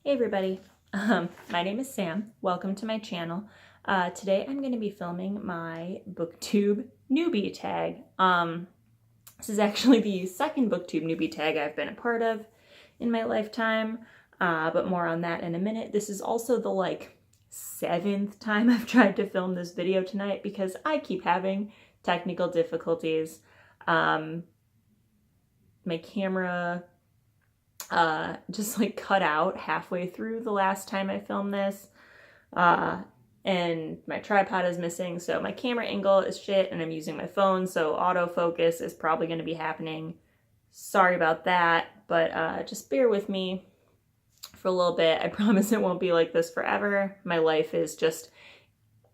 Hey everybody, my name is Sam. Welcome to my channel. Today I'm going to be filming my Booktube Newbie Tag. This is actually the second Booktube Newbie Tag I've been a part of in my lifetime, but more on that in a minute. This is also the 7th time I've tried to film this video tonight because I keep having technical difficulties. My camera just cut out halfway through the last time I filmed this, and my tripod is missing, so my camera angle is shit, and I'm using my phone, so autofocus is probably going to be happening. Sorry about that, but just bear with me for a little bit. I promise it won't be like this forever. My life is just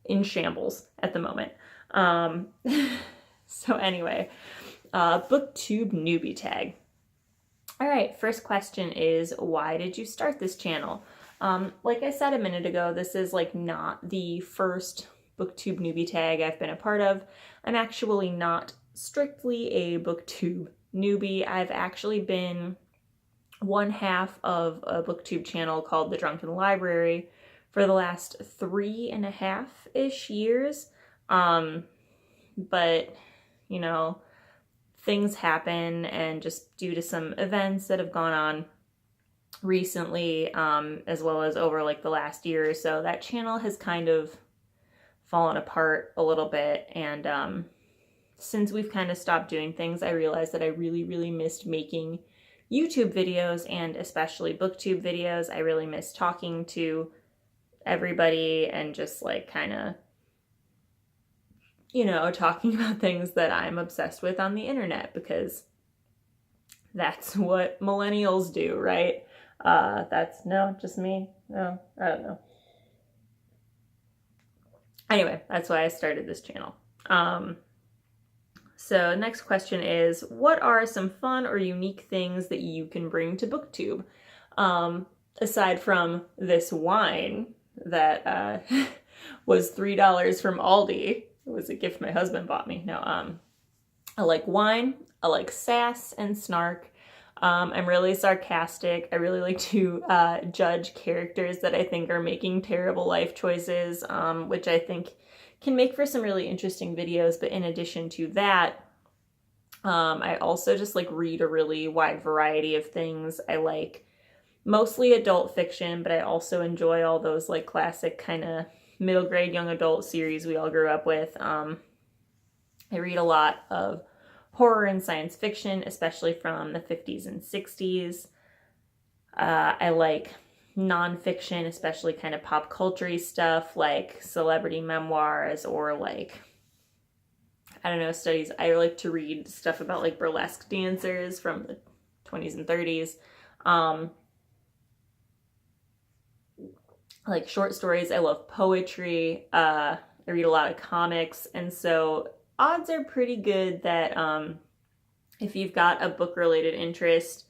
in shambles at the moment. So anyway, Booktube Newbie Tag. All right, first question is, why did you start this channel? Like I said a minute ago, this is not the first Booktube Newbie Tag I've been a part of. I'm actually not strictly a Booktube newbie. I've actually been one half of a Booktube channel called The Drunken Library for the last 3.5-ish years. But, you know, things happen, and just due to some events that have gone on recently, as well as over the last year or so, that channel has kind of fallen apart a little bit. And since we've kind of stopped doing things, I realized that I really missed making YouTube videos, and especially Booktube videos. I really miss talking to everybody and just kind of, you know, talking about things that I'm obsessed with on the internet, because that's what millennials do, right? No, just me? No, I don't know. Anyway, that's why I started this channel. So next question is, what are some fun or unique things that you can bring to Booktube? Aside from this wine that was $3 from Aldi. It was a gift my husband bought me. No, I like wine, I like sass and snark. I'm really sarcastic. I really like to judge characters that I think are making terrible life choices, which I think can make for some really interesting videos. But in addition to that, I also just read a really wide variety of things. I like mostly adult fiction, but I also enjoy all those classic kind of middle grade young adult series we all grew up with. I read a lot of horror and science fiction, especially from the 50s and 60s. I like nonfiction, especially kind of pop culture-y stuff like celebrity memoirs or I don't know, studies. I like to read stuff about burlesque dancers from the 20s and 30s. I like short stories. I love poetry. I read a lot of comics. And so odds are pretty good that if you've got a book-related interest,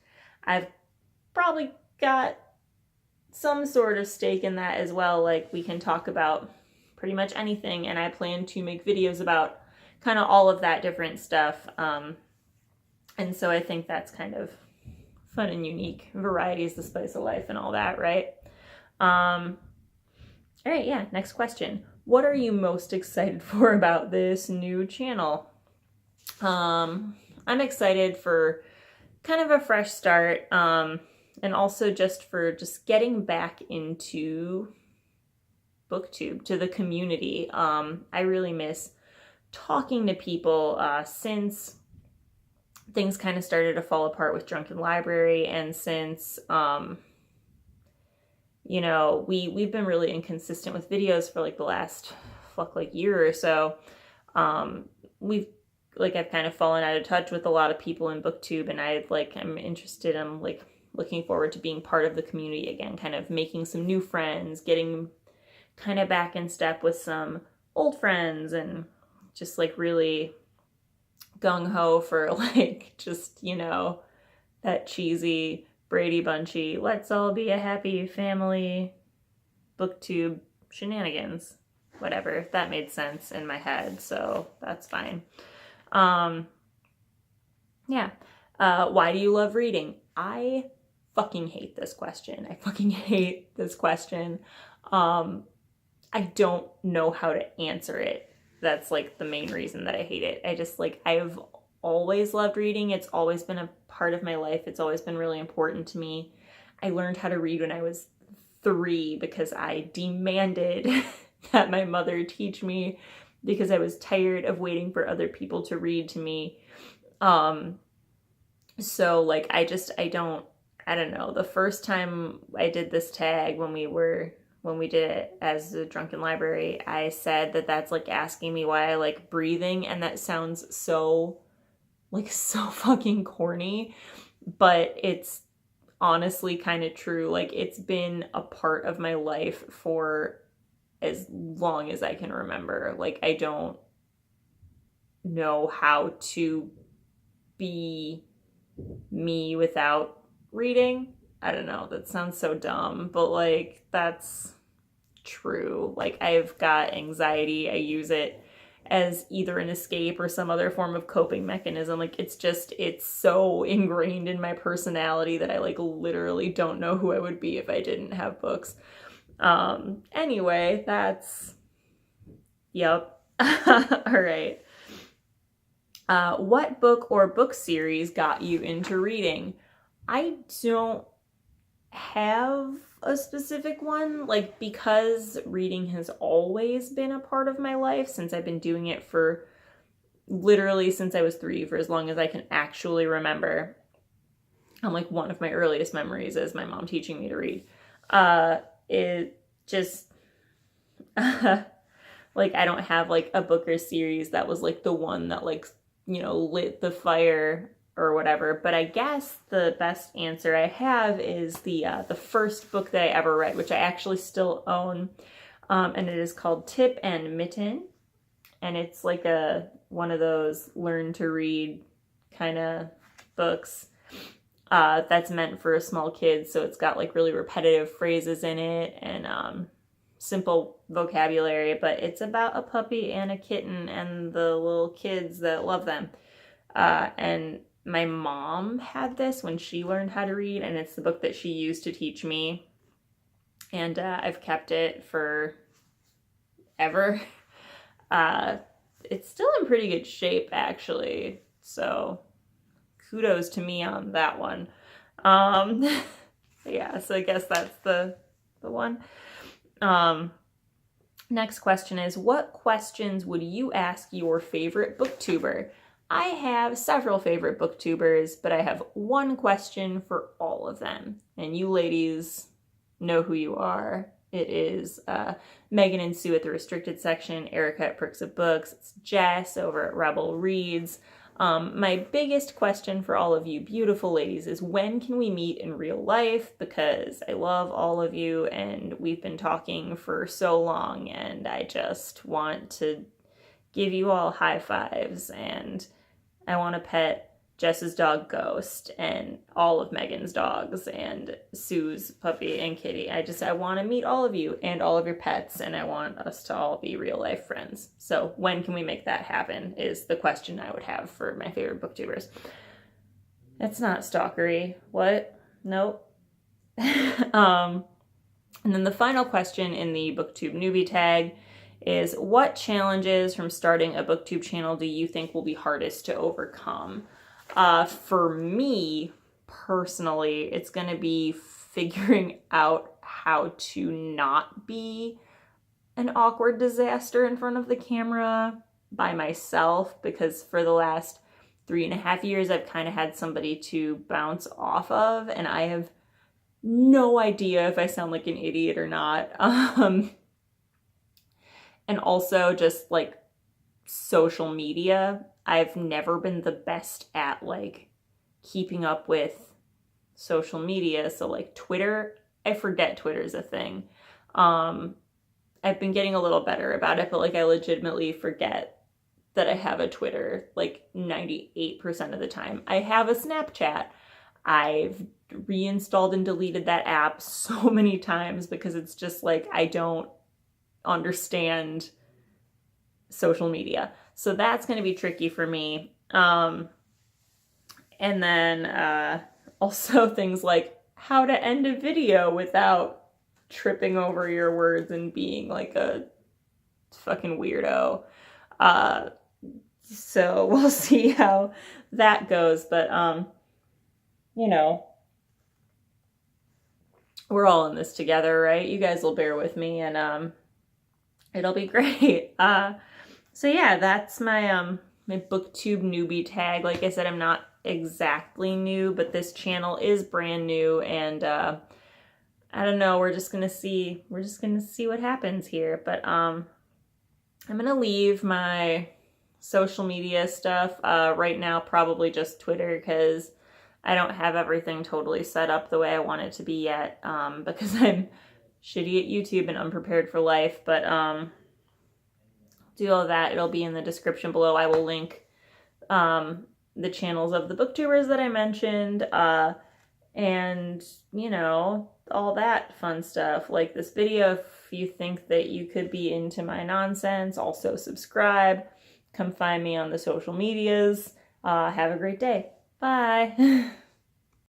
I've probably got some sort of stake in that as well. We can talk about pretty much anything, and I plan to make videos about kind of all of that different stuff. And so I think that's kind of fun and unique. Variety is the spice of life and all that, right? All right, yeah, next question. What are you most excited for about this new channel? I'm excited for kind of a fresh start, and also just for getting back into Booktube, to the community. I really miss talking to people since things kind of started to fall apart with Drunken Library, and since you know, we've been really inconsistent with videos for the last year or so. I've kind of fallen out of touch with a lot of people in Booktube, and I'm interested in looking forward to being part of the community again, kind of making some new friends, getting kind of back in step with some old friends, and just really gung-ho for just, you know, that cheesy Brady Bunchy, let's all be a happy family, Booktube shenanigans. Whatever, that made sense in my head, so that's fine. Yeah. Why do you love reading? I fucking hate this question. I fucking hate this question. I don't know how to answer it. That's like the main reason that I hate it. I just like, I've always loved reading. It's always been a part of my life. It's always been really important to me. I learned how to read when I was 3 because I demanded that my mother teach me because I was tired of waiting for other people to read to me. So like, I don't know. The first time I did this tag when we did it as a drunken library, I said that that's like asking me why I like breathing, and that sounds so fucking corny, but it's honestly kind of true. Like, it's been a part of my life for as long as I can remember. Like, I don't know how to be me without reading. I don't know, that sounds so dumb, but like, that's true. Like, I've got anxiety. I use it as either an escape or some other form of coping mechanism. Like, it's so ingrained in my personality that I like literally don't know who I would be if I didn't have books. Anyway, yep. All right. What book or book series got you into reading? I don't have a specific one, like, because reading has always been a part of my life since I've been doing it for literally since I was 3, for as long as I can actually remember. Like, one of my earliest memories is my mom teaching me to read. It just like, I don't have like a book or series that was like the one that like, you know, lit the fire or whatever. But I guess the best answer I have is the first book that I ever read, which I actually still own, and it is called Tip and Mitten, and it's like one of those learn to read kind of books that's meant for small kids. So it's got like really repetitive phrases in it and simple vocabulary, but it's about a puppy and a kitten and the little kids that love them. And my mom had this when she learned how to read, and it's the book that she used to teach me. And I've kept it for ever. It's still in pretty good shape, actually. So kudos to me on that one. Yeah, so I guess that's the one. Next question is, what questions would you ask your favorite booktuber? I have several favorite booktubers, but I have one question for all of them. And you ladies know who you are. It is Megan and Sue at the restricted section, Erica at Perks of Books, it's Jess over at Rebel Reads. My biggest question for all of you beautiful ladies is, when can we meet in real life? Because I love all of you and we've been talking for so long, and I just want to give you all high fives, and I want to pet Jess's dog Ghost and all of Megan's dogs and Sue's puppy and kitty. I want to meet all of you and all of your pets, and I want us to all be real life friends. So when can we make that happen is the question I would have for my favorite booktubers. That's not stalkery. What? Nope. And then the final question in the Booktube Newbie Tag is, what challenges from starting a booktube channel do you think will be hardest to overcome? For me, personally, it's going to be figuring out how to not be an awkward disaster in front of the camera by myself, because for the last 3.5 years, I've kind of had somebody to bounce off of, and I have no idea if I sound like an idiot or not. And also just like social media. I've never been the best at like keeping up with social media. So like Twitter, I forget Twitter's a thing. I've been getting a little better about it, but like I legitimately forget that I have a Twitter like 98% of the time. I have a Snapchat. I've reinstalled and deleted that app so many times because it's just like, I don't understand social media. So that's going to be tricky for me. And then also things like how to end a video without tripping over your words and being like a fucking weirdo. So we'll see how that goes, but you know, we're all in this together, right? You guys will bear with me, and it'll be great. So yeah, that's my my Booktube Newbie Tag. Like I said, I'm not exactly new, but this channel is brand new, and I don't know, we're just gonna see what happens here. But I'm gonna leave my social media stuff right now, probably just Twitter, because I don't have everything totally set up the way I want it to be yet, because I'm shitty at YouTube and unprepared for life. But do all that. It'll be in the description below. I will link the channels of the booktubers that I mentioned, and, you know, all that fun stuff. Like this video if you think that you could be into my nonsense. Also subscribe. Come find me on the social medias. Have a great day. Bye.